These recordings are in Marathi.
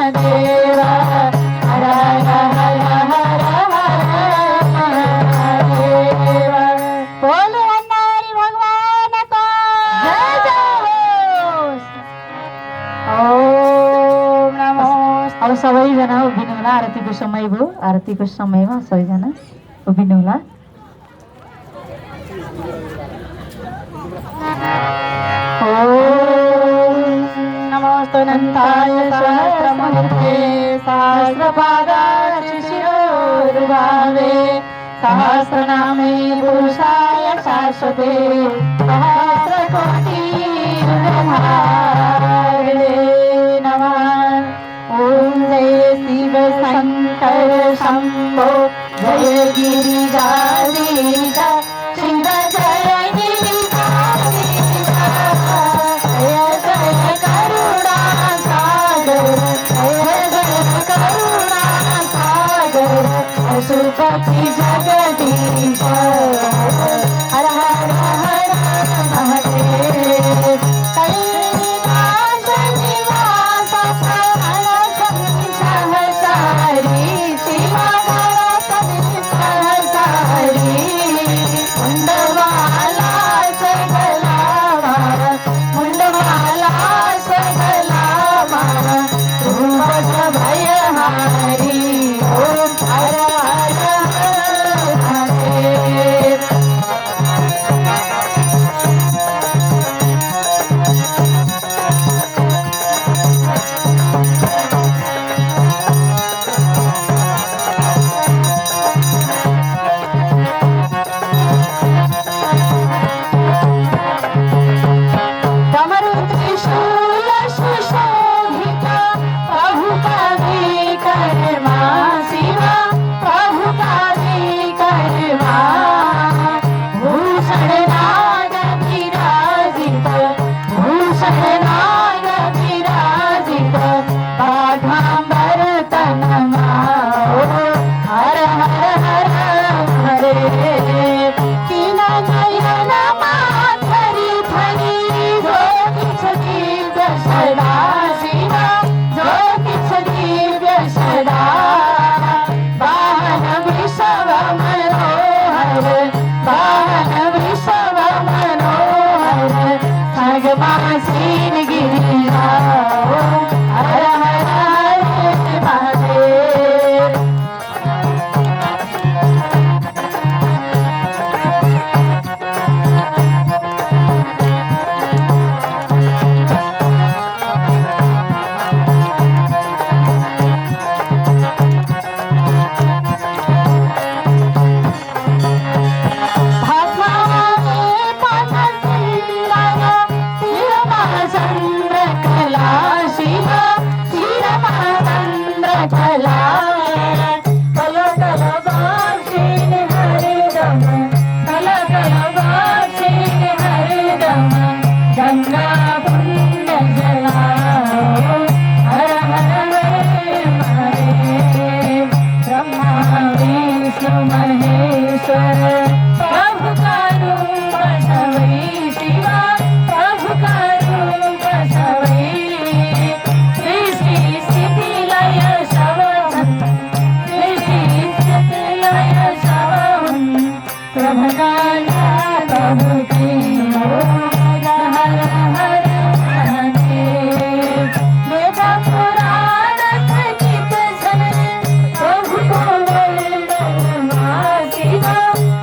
महादेव हर हर हर हर महादेव। बोल भंडारी भगवान को जय जय। ओम नमो। अब सबैजना उभिनु होला, आरतीको समय भयो। आरतीको समयमा सबैजना उभिनु होला। नमोस्तुनन्ताय सहस्रमूर्ते सहस्रपादाय शिरोरुभावे सहस्रनामे पुरुषाय शाश्वते सहस्रकोटि नमः। ॐ जय शिव शंकर शंभो जय गिरिजाधीश शिव जय गिरिजाधीश जय जय करुणा सागर जय जय करुणा सागर पशुपति जगदीश हर हर हर महादेव। कैलास निवास सहसारी शिवा सहसारी मुंडमाला सगलावा मुंडमाला सगलावा रूपस भयहारी ओम हर हर महादेव।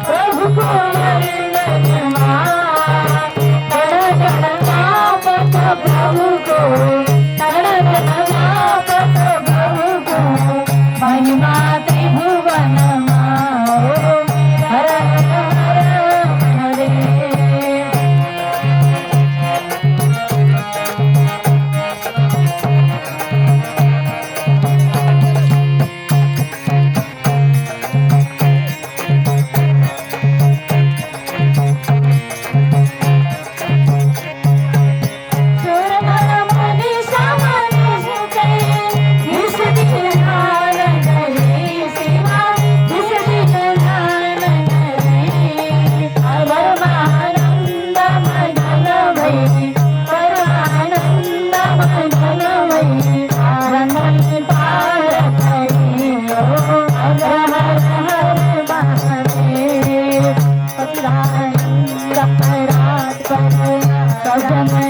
प्रभु सजन